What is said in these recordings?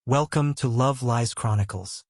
Welcome to Love Lies Chronicles.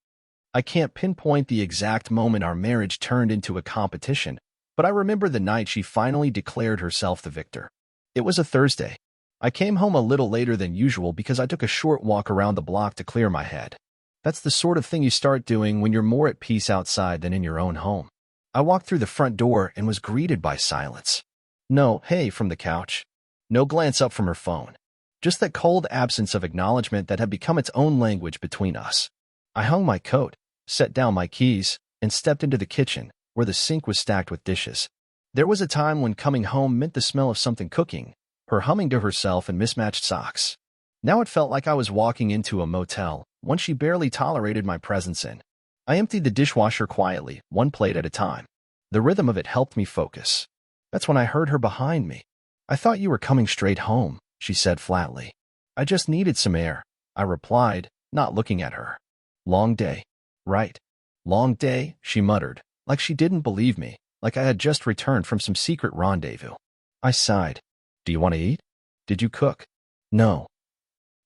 I can't pinpoint the exact moment our marriage turned into a competition, but I remember the night she finally declared herself the victor. It was a Thursday. I came home a little later than usual because I took a short walk around the block to clear my head. That's the sort of thing you start doing when you're more at peace outside than in your own home. I walked through the front door and was greeted by silence. No "hey" from the couch. No glance up from her phone. Just that cold absence of acknowledgement that had become its own language between us. I hung my coat, set down my keys, and stepped into the kitchen, where the sink was stacked with dishes. There was a time when coming home meant the smell of something cooking, her humming to herself in mismatched socks. Now it felt like I was walking into a motel, one she barely tolerated my presence in. I emptied the dishwasher quietly, one plate at a time. The rhythm of it helped me focus. That's when I heard her behind me. "I thought you were coming straight home," she said flatly. "I just needed some air," I replied, not looking at her. "Long day." "Right. Long day," she muttered, like she didn't believe me, like I had just returned from some secret rendezvous. I sighed. "Do you want to eat? Did you cook?" "No."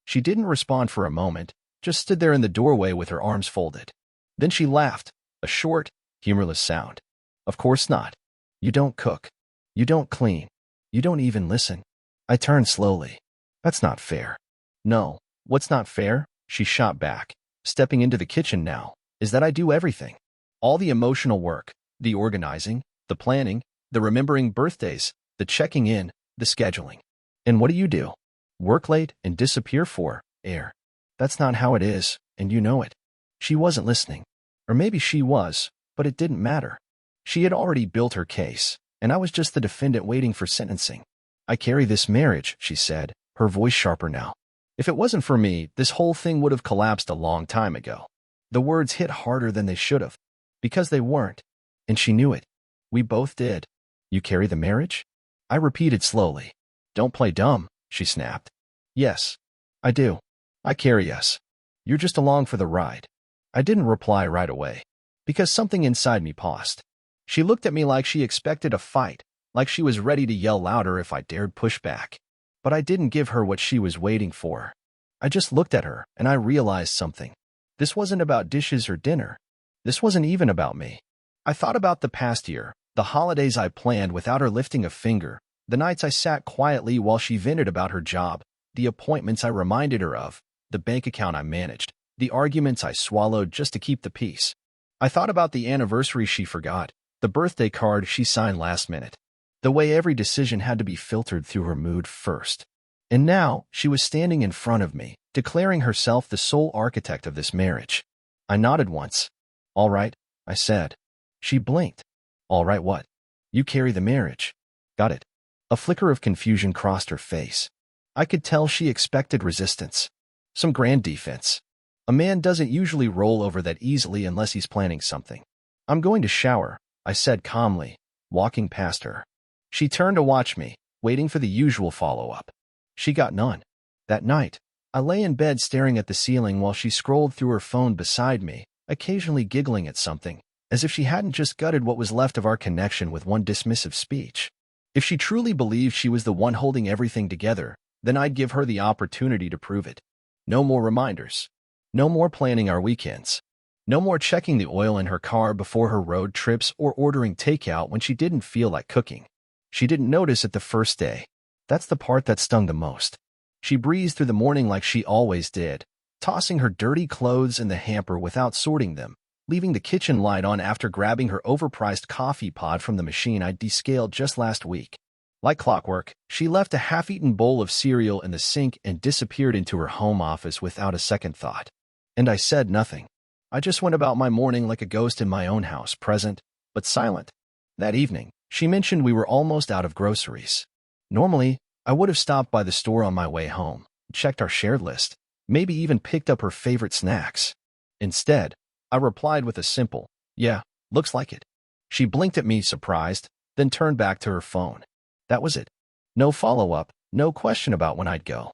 She didn't respond for a moment, just stood there in the doorway with her arms folded. Then she laughed, a short, humorless sound. "Of course not. You don't cook. You don't clean. You don't even listen." I turned slowly. "That's not fair." "No, what's not fair," she shot back, stepping into the kitchen now, "is that I do everything. All the emotional work, the organizing, the planning, the remembering birthdays, the checking in, the scheduling. And what do? Work late and disappear for air. That's not how it is, and you know it." She wasn't listening. Or maybe she was, but it didn't matter. She had already built her case, and I was just the defendant waiting for sentencing. "I carry this marriage," she said, her voice sharper now. "If it wasn't for me, this whole thing would have collapsed a long time ago." The words hit harder than they should have, because they weren't, and she knew it. We both did. "You carry the marriage?" I repeated slowly. "Don't play dumb," she snapped. "Yes, I do. I carry us. You're just along for the ride." I didn't reply right away, because something inside me paused. She looked at me like she expected a fight, like she was ready to yell louder if I dared push back. But I didn't give her what she was waiting for. I just looked at her, and I realized something. This wasn't about dishes or dinner. This wasn't even about me. I thought about the past year, the holidays I planned without her lifting a finger, the nights I sat quietly while she vented about her job, the appointments I reminded her of, the bank account I managed, the arguments I swallowed just to keep the peace. I thought about the anniversary she forgot, the birthday card she signed last minute. The way every decision had to be filtered through her mood first. And now, she was standing in front of me, declaring herself the sole architect of this marriage. I nodded once. "All right," I said. She blinked. "All right what?" "You carry the marriage." "Got it." A flicker of confusion crossed her face. I could tell she expected resistance. Some grand defense. A man doesn't usually roll over that easily unless he's planning something. "I'm going to shower," I said calmly, walking past her. She turned to watch me, waiting for the usual follow-up. She got none. That night, I lay in bed staring at the ceiling while she scrolled through her phone beside me, occasionally giggling at something, as if she hadn't just gutted what was left of our connection with one dismissive speech. If she truly believed she was the one holding everything together, then I'd give her the opportunity to prove it. No more reminders. No more planning our weekends. No more checking the oil in her car before her road trips or ordering takeout when she didn't feel like cooking. She didn't notice it the first day. That's the part that stung the most. She breezed through the morning like she always did, tossing her dirty clothes in the hamper without sorting them, leaving the kitchen light on after grabbing her overpriced coffee pod from the machine I'd descaled just last week. Like clockwork, she left a half-eaten bowl of cereal in the sink and disappeared into her home office without a second thought. And I said nothing. I just went about my morning like a ghost in my own house, present, but silent. That evening, she mentioned we were almost out of groceries. Normally, I would have stopped by the store on my way home, checked our shared list, maybe even picked up her favorite snacks. Instead, I replied with a simple, "Yeah, looks like it." She blinked at me, surprised, then turned back to her phone. That was it. No follow-up, no question about when I'd go.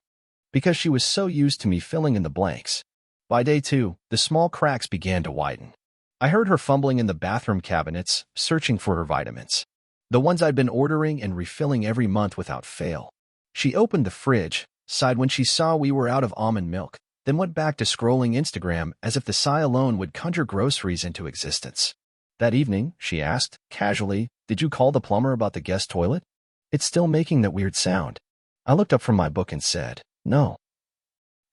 Because she was so used to me filling in the blanks. By day 2, the small cracks began to widen. I heard her fumbling in the bathroom cabinets, searching for her vitamins. The ones I'd been ordering and refilling every month without fail. She opened the fridge, sighed when she saw we were out of almond milk, then went back to scrolling Instagram as if the sigh alone would conjure groceries into existence. That evening, she asked, casually, "Did you call the plumber about the guest toilet? It's still making that weird sound." I looked up from my book and said, "No."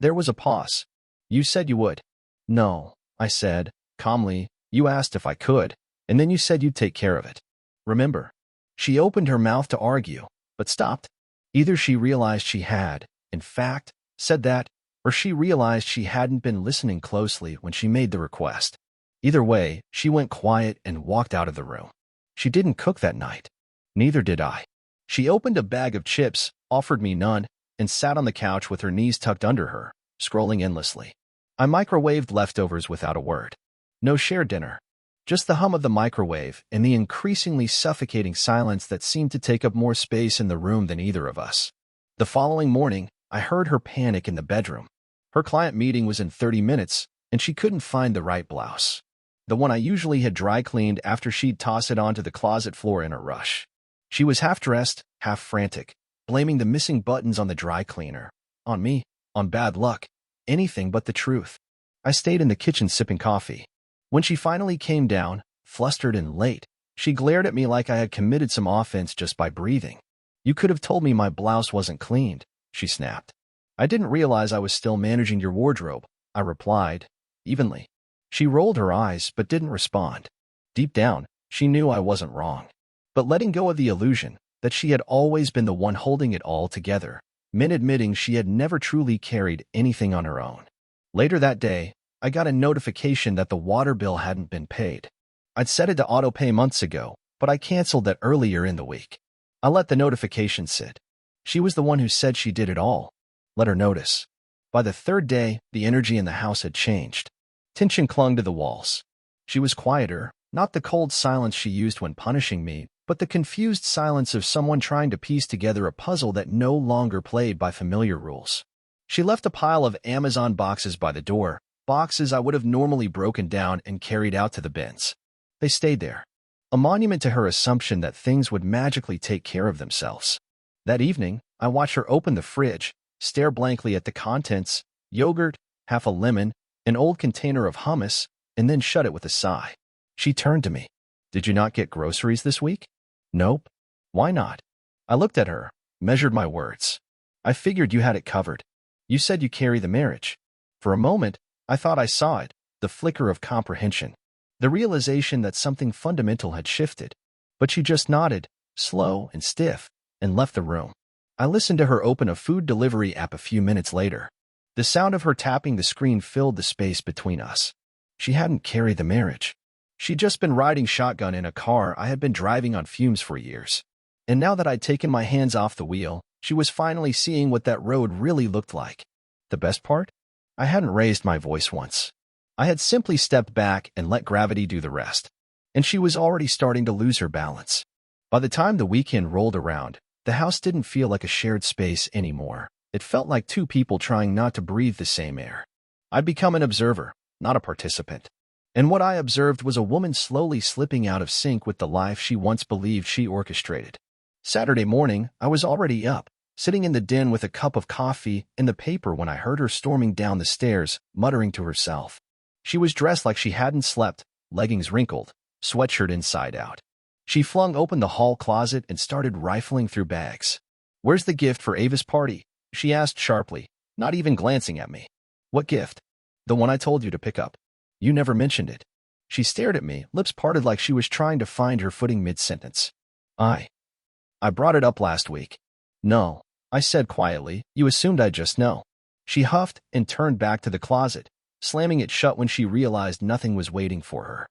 There was a pause. "You said you would." "No," I said, calmly. "You asked if I could, and then you said you'd take care of it. Remember?" She opened her mouth to argue, but stopped. Either she realized she had, in fact, said that, or she realized she hadn't been listening closely when she made the request. Either way, she went quiet and walked out of the room. She didn't cook that night. Neither did I. She opened a bag of chips, offered me none, and sat on the couch with her knees tucked under her, scrolling endlessly. I microwaved leftovers without a word. No shared dinner. Just the hum of the microwave and the increasingly suffocating silence that seemed to take up more space in the room than either of us. The following morning, I heard her panic in the bedroom. Her client meeting was in 30 minutes, and she couldn't find the right blouse. The one I usually had dry cleaned after she'd toss it onto the closet floor in a rush. She was half dressed, half frantic, blaming the missing buttons on the dry cleaner, on me, on bad luck, anything but the truth. I stayed in the kitchen sipping coffee. When she finally came down, flustered and late, she glared at me like I had committed some offense just by breathing. "You could have told me my blouse wasn't cleaned," she snapped. "I didn't realize I was still managing your wardrobe," I replied, evenly. She rolled her eyes but didn't respond. Deep down, she knew I wasn't wrong. But letting go of the illusion that she had always been the one holding it all together meant admitting she had never truly carried anything on her own. Later that day, I got a notification that the water bill hadn't been paid. I'd set it to auto-pay months ago, but I canceled that earlier in the week. I let the notification sit. She was the one who said she did it all. Let her notice. By the third day, the energy in the house had changed. Tension clung to the walls. She was quieter, not the cold silence she used when punishing me, but the confused silence of someone trying to piece together a puzzle that no longer played by familiar rules. She left a pile of Amazon boxes by the door, boxes I would have normally broken down and carried out to the bins. They stayed there, a monument to her assumption that things would magically take care of themselves. That evening, I watched her open the fridge, stare blankly at the contents, yogurt, half a lemon, an old container of hummus, and then shut it with a sigh. She turned to me. "Did you not get groceries this week?" "Nope." "Why not?" I looked at her, measured my words. "I figured you had it covered. You said you carry the marriage." For a moment, I thought I saw it, the flicker of comprehension, the realization that something fundamental had shifted. But she just nodded, slow and stiff, and left the room. I listened to her open a food delivery app a few minutes later. The sound of her tapping the screen filled the space between us. She hadn't carried the marriage. She'd just been riding shotgun in a car I had been driving on fumes for years. And now that I'd taken my hands off the wheel, she was finally seeing what that road really looked like. The best part? I hadn't raised my voice once. I had simply stepped back and let gravity do the rest. And she was already starting to lose her balance. By the time the weekend rolled around, the house didn't feel like a shared space anymore. It felt like two people trying not to breathe the same air. I'd become an observer, not a participant. And what I observed was a woman slowly slipping out of sync with the life she once believed she orchestrated. Saturday morning, I was already up, sitting in the den with a cup of coffee and the paper when I heard her storming down the stairs, muttering to herself. She was dressed like she hadn't slept, leggings wrinkled, sweatshirt inside out. She flung open the hall closet and started rifling through bags. "Where's the gift for Ava's party?" she asked sharply, not even glancing at me. "What gift?" "The one I told you to pick up. You never mentioned it." She stared at me, lips parted like she was trying to find her footing mid-sentence. I brought it up last week." "No," I said quietly. "You assumed I'd just know." She huffed and turned back to the closet, slamming it shut when she realized nothing was waiting for her.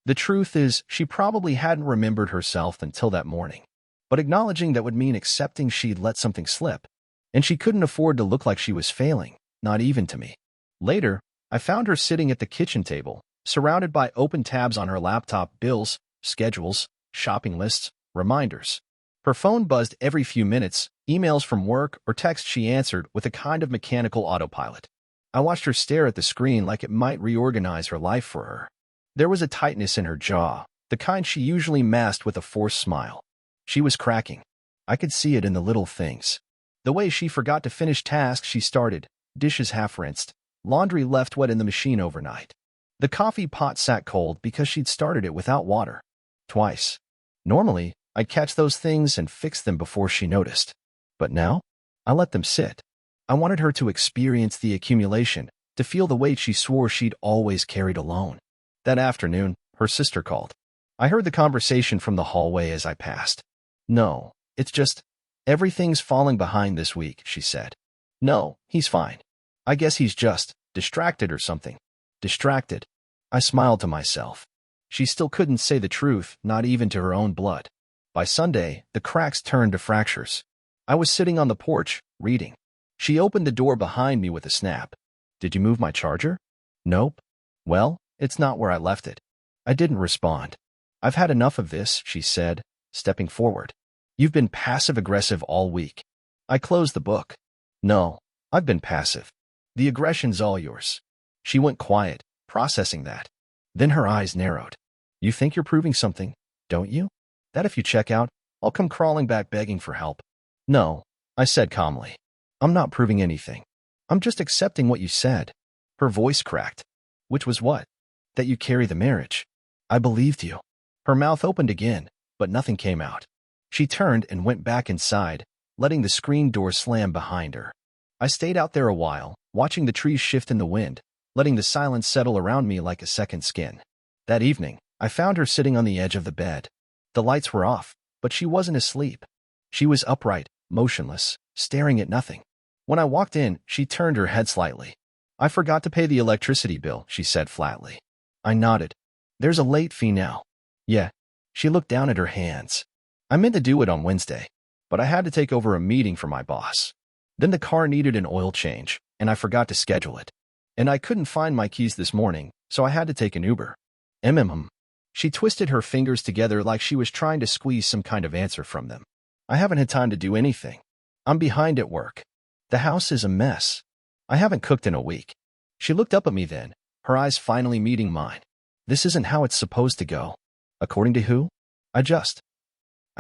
The truth is, she probably hadn't remembered herself until that morning. But acknowledging that would mean accepting she'd let something slip. And she couldn't afford to look like she was failing, not even to me. Later, I found her sitting at the kitchen table, surrounded by open tabs on her laptop, bills, schedules, shopping lists, reminders. Her phone buzzed every few minutes, emails from work or texts she answered with a kind of mechanical autopilot. I watched her stare at the screen like it might reorganize her life for her. There was a tightness in her jaw, the kind she usually masked with a forced smile. She was cracking. I could see it in the little things. The way she forgot to finish tasks she started, dishes half-rinsed, Laundry left wet in the machine overnight. The coffee pot sat cold because she'd started it without water. Twice. Normally, I'd catch those things and fix them before she noticed. But now, I let them sit. I wanted her to experience the accumulation, to feel the weight she swore she'd always carried alone. That afternoon, her sister called. I heard the conversation from the hallway as I passed. "No, it's just, everything's falling behind this week," she said. "No, he's fine. I guess he's just distracted or something." Distracted. I smiled to myself. She still couldn't say the truth, not even to her own blood. By Sunday, the cracks turned to fractures. I was sitting on the porch, reading. She opened the door behind me with a snap. "Did you move my charger?" "Nope." "Well, it's not where I left it." I didn't respond. "I've had enough of this," she said, stepping forward. "You've been passive-aggressive all week." I closed the book. "No, I've been passive. The aggression's all yours." She went quiet, processing that. Then her eyes narrowed. "You think you're proving something, don't you? That if you check out, I'll come crawling back begging for help." "No," I said calmly. "I'm not proving anything. I'm just accepting what you said." Her voice cracked. "Which was what?" "That you carry the marriage." "I believed you." Her mouth opened again, but nothing came out. She turned and went back inside, letting the screen door slam behind her. I stayed out there a while, watching the trees shift in the wind, letting the silence settle around me like a second skin. That evening, I found her sitting on the edge of the bed. The lights were off, but she wasn't asleep. She was upright, motionless, staring at nothing. When I walked in, she turned her head slightly. "I forgot to pay the electricity bill," she said flatly. I nodded. "There's a late fee now." "Yeah." She looked down at her hands. "I meant to do it on Wednesday, but I had to take over a meeting for my boss. Then the car needed an oil change, and I forgot to schedule it. And I couldn't find my keys this morning, so I had to take an Uber." She twisted her fingers together like she was trying to squeeze some kind of answer from them. "I haven't had time to do anything. I'm behind at work. The house is a mess. I haven't cooked in a week." She looked up at me then, her eyes finally meeting mine. "This isn't how it's supposed to go." "According to who?" I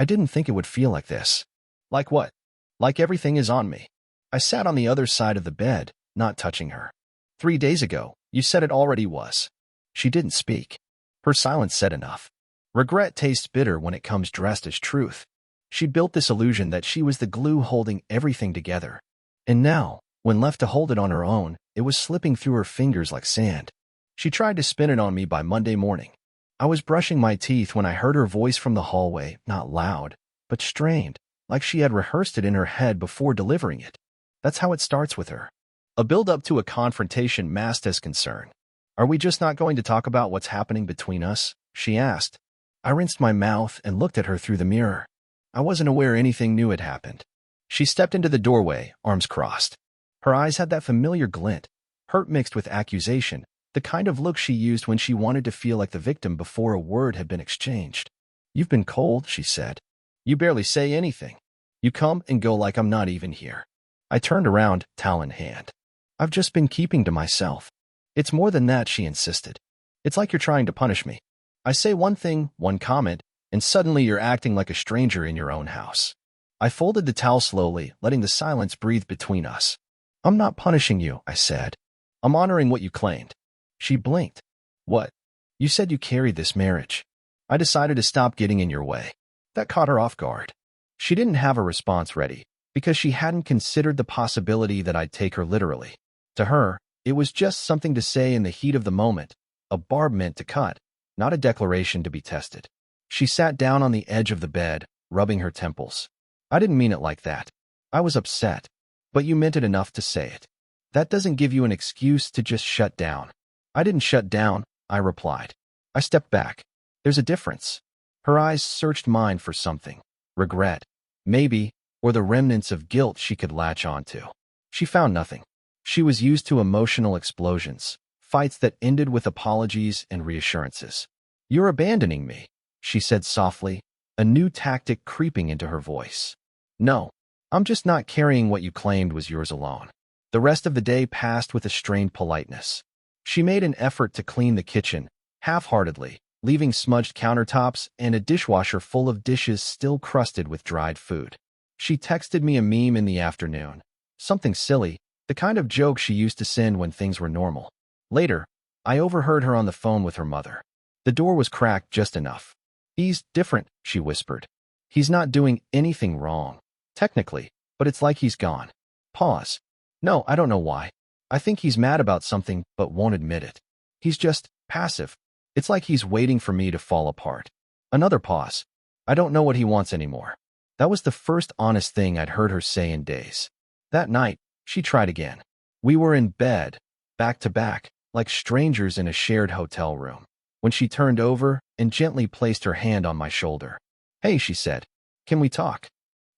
didn't think it would feel like this." "Like what?" "Like everything is on me." I sat on the other side of the bed, not touching her. "3 days ago, you said it already was." She didn't speak. Her silence said enough. Regret tastes bitter when it comes dressed as truth. She built this illusion that she was the glue holding everything together. And now, when left to hold it on her own, it was slipping through her fingers like sand. She tried to spin it on me by Monday morning. I was brushing my teeth when I heard her voice from the hallway, not loud, but strained, like she had rehearsed it in her head before delivering it. That's how it starts with her. A build-up to a confrontation masked as concern. "Are we just not going to talk about what's happening between us?" she asked. I rinsed my mouth and looked at her through the mirror. I wasn't aware anything new had happened. She stepped into the doorway, arms crossed. Her eyes had that familiar glint, hurt mixed with accusation, the kind of look she used when she wanted to feel like the victim before a word had been exchanged. "You've been cold," she said. "You barely say anything. You come and go like I'm not even here." I turned around, towel in hand. "I've just been keeping to myself." "It's more than that," she insisted. "It's like you're trying to punish me. I say one thing, one comment, and suddenly you're acting like a stranger in your own house." I folded the towel slowly, letting the silence breathe between us. "I'm not punishing you," I said. "I'm honoring what you claimed." She blinked. "What?" "You said you carried this marriage. I decided to stop getting in your way." That caught her off guard. She didn't have a response ready, because she hadn't considered the possibility that I'd take her literally. To her, it was just something to say in the heat of the moment, a barb meant to cut, not a declaration to be tested. She sat down on the edge of the bed, rubbing her temples. "I didn't mean it like that. I was upset, but you meant it enough to say it. That doesn't give you an excuse to just shut down." "I didn't shut down," I replied. I stepped back. "There's a difference." Her eyes searched mine for something. Regret, maybe, or the remnants of guilt she could latch onto. She found nothing. She was used to emotional explosions, fights that ended with apologies and reassurances. "You're abandoning me," she said softly, a new tactic creeping into her voice. "No, I'm just not carrying what you claimed was yours alone." The rest of the day passed with a strained politeness. She made an effort to clean the kitchen, half-heartedly, leaving smudged countertops and a dishwasher full of dishes still crusted with dried food. She texted me a meme in the afternoon. Something silly, The kind of joke she used to send when things were normal. Later, I overheard her on the phone with her mother. The door was cracked just enough. "He's different," she whispered. "He's not doing anything wrong. Technically, but it's like he's gone." Pause. "No, I don't know why. I think he's mad about something but won't admit it. He's just passive. It's like he's waiting for me to fall apart." Another pause. "I don't know what he wants anymore." That was the first honest thing I'd heard her say in days. That night, she tried again. We were in bed, back to back, like strangers in a shared hotel room, when she turned over and gently placed her hand on my shoulder. "Hey," she said, "can we talk?"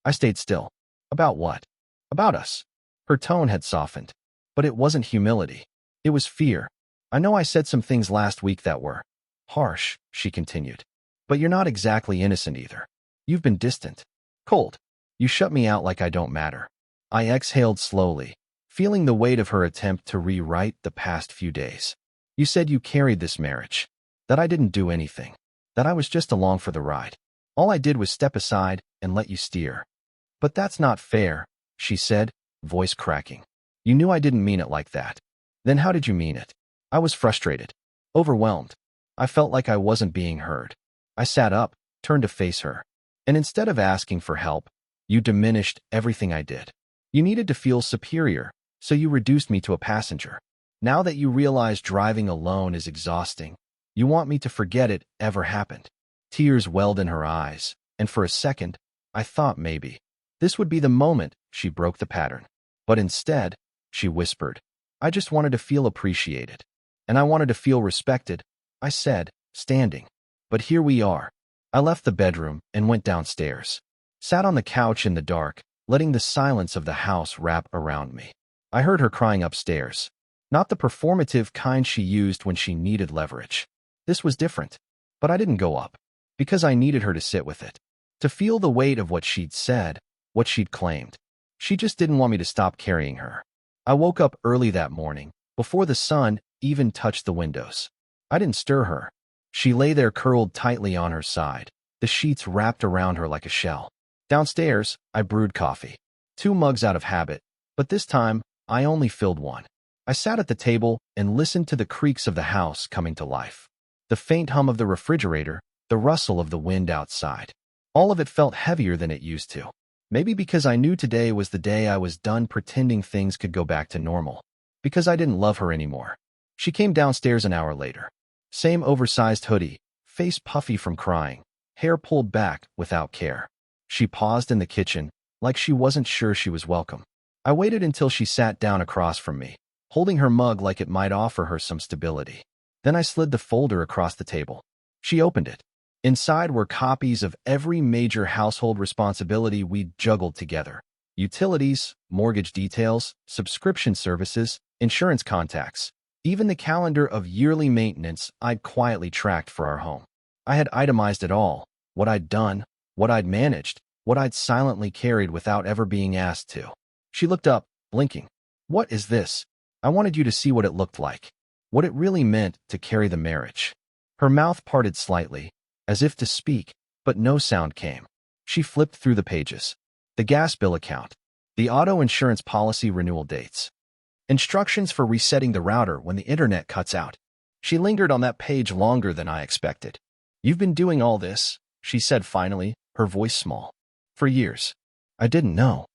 I stayed still. "About what?" "About us." Her tone had softened. But it wasn't humility. It was fear. "I know I said some things last week that were harsh," she continued. "But you're not exactly innocent either. You've been distant. Cold. You shut me out like I don't matter." I exhaled slowly, feeling the weight of her attempt to rewrite the past few days. "You said you carried this marriage. That I didn't do anything. That I was just along for the ride. All I did was step aside and let you steer." "But that's not fair," she said, voice cracking. "You knew I didn't mean it like that. Then how did you mean it?" I was frustrated, overwhelmed. I felt like I wasn't being heard. I sat up, turned to face her. "And instead of asking for help, you diminished everything I did. You needed to feel superior, so you reduced me to a passenger. Now that you realize driving alone is exhausting, you want me to forget it ever happened." Tears welled in her eyes, and for a second, I thought maybe this would be the moment she broke the pattern. But instead, she whispered, "I just wanted to feel appreciated. And I wanted to feel respected," I said, standing. "But here we are." I left the bedroom and went downstairs. Sat on the couch in the dark, letting the silence of the house wrap around me. I heard her crying upstairs. Not the performative kind she used when she needed leverage. This was different. But I didn't go up, because I needed her to sit with it, to feel the weight of what she'd said, what she'd claimed. She just didn't want me to stop carrying her. I woke up early that morning, before the sun even touched the windows. I didn't stir her. She lay there curled tightly on her side, the sheets wrapped around her like a shell. Downstairs, I brewed coffee. 2 mugs out of habit, but this time, I only filled one. I sat at the table and listened to the creaks of the house coming to life. The faint hum of the refrigerator, the rustle of the wind outside. All of it felt heavier than it used to. Maybe because I knew today was the day I was done pretending things could go back to normal. Because I didn't love her anymore. She came downstairs an hour later. Same oversized hoodie, face puffy from crying, hair pulled back without care. She paused in the kitchen, like she wasn't sure she was welcome. I waited until she sat down across from me, holding her mug like it might offer her some stability. Then I slid the folder across the table. She opened it. Inside were copies of every major household responsibility we'd juggled together. Utilities, mortgage details, subscription services, insurance contacts, even the calendar of yearly maintenance I'd quietly tracked for our home. I had itemized it all, what I'd done, what I'd managed, what I'd silently carried without ever being asked to. She looked up, blinking. "What is this?" I wanted you to see what it looked like, what it really meant to carry the marriage. Her mouth parted slightly, as if to speak, but no sound came. She flipped through the pages. The gas bill account, the auto insurance policy renewal dates, instructions for resetting the router when the internet cuts out. She lingered on that page longer than I expected. "You've been doing all this," she said finally, her voice small. "For years." I didn't know.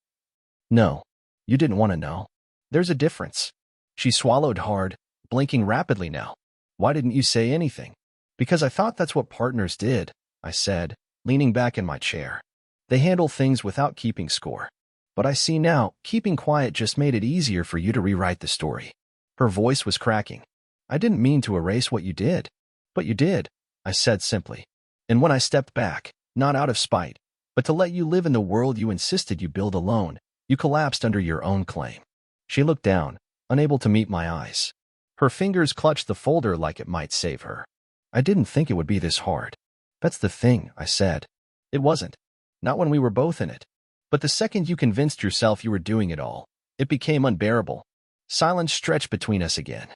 "No, you didn't want to know. There's a difference." She swallowed hard, blinking rapidly now. "Why didn't you say anything?" "Because I thought that's what partners did," I said, leaning back in my chair. "They handle things without keeping score. But I see now, keeping quiet just made it easier for you to rewrite the story." Her voice was cracking. "I didn't mean to erase what you did." "But you did," I said simply. "And when I stepped back, not out of spite, but to let you live in the world you insisted you build alone, you collapsed under your own claim." She looked down, unable to meet my eyes. Her fingers clutched the folder like it might save her. "I didn't think it would be this hard." "That's the thing," I said. "It wasn't. Not when we were both in it. But the second you convinced yourself you were doing it all, it became unbearable." Silence stretched between us again.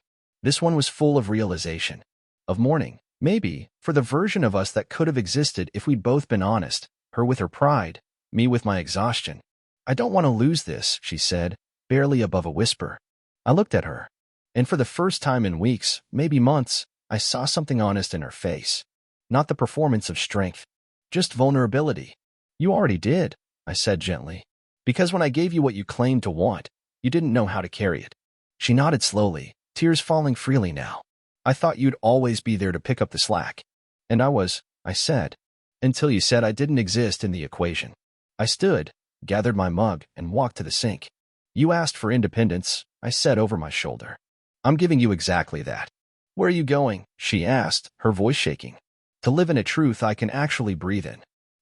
This one was full of realization. Of mourning, maybe, for the version of us that could have existed if we'd both been honest, her with her pride, me with my exhaustion. "I don't want to lose this," she said, barely above a whisper. I looked at her, and for the first time in weeks, maybe months, I saw something honest in her face. Not the performance of strength, just vulnerability. You already did, I said gently. Because when I gave you what you claimed to want, you didn't know how to carry it. She nodded slowly, tears falling freely now. I thought you'd always be there to pick up the slack. And I said, until you said I didn't exist in the equation. I stood, gathered my mug, and walked to the sink. You asked for independence, I said over my shoulder. I'm giving you exactly that. Where are you going? She asked, her voice shaking. To live in a truth I can actually breathe in.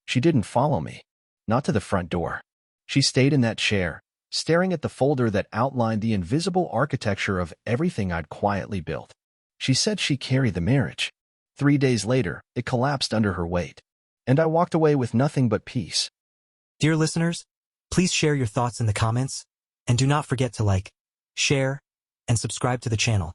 She didn't follow me. Not to the front door. She stayed in that chair, staring at the folder that outlined the invisible architecture of everything I'd quietly built. She said she carried the marriage. 3 days later, it collapsed under her weight. And I walked away with nothing but peace. Dear listeners, please share your thoughts in the comments, and do not forget to like, share, and subscribe to the channel.